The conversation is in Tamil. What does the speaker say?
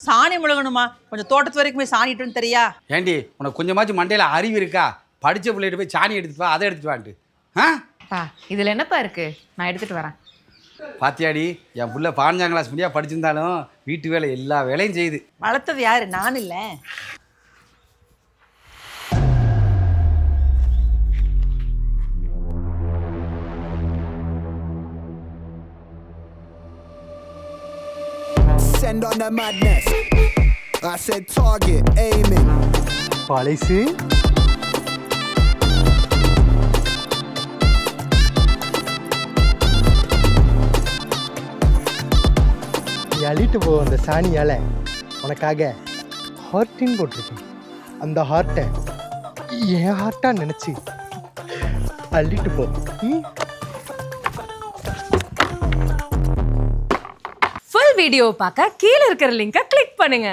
சாணி முழுகணுமா? கொஞ்சம் தோட்டத்து வரைக்கும் போய் சாணி இட்டுன்னு தெரியா? ஏண்டி உனக்கு கொஞ்சமாச்சும் மண்டையில் அறிவு இருக்கா? படித்த பிள்ளைகிட்ட போய் சாணி எடுத்துட்டு வா, அதை எடுத்துட்டு வான்ட்டு. இதில் என்னப்பா இருக்கு? நான் எடுத்துட்டு வரேன். பாத்தியாடி, என் புள்ள 15ஆம் கிளாஸ் முடியா படிச்சிருந்தாலும் வீட்டு வேலை எல்லா வேலையும் செய்யுது. வளர்த்தது யாரு? நான் இல்லை. Send on the madness. I said target, aiming. Policy. அள்ளிட்டு போ அந்த சாணியால உனக்காக ஹார்ட்டின் போட்டிருக்கேன். அந்த ஹார்ட்டை என் ஹார்ட்டா நினைச்சு அள்ளிட்டு போ. ஃபுல் வீடியோ பார்க்க கீழே இருக்கிற லிங்கை கிளிக் பண்ணுங்க.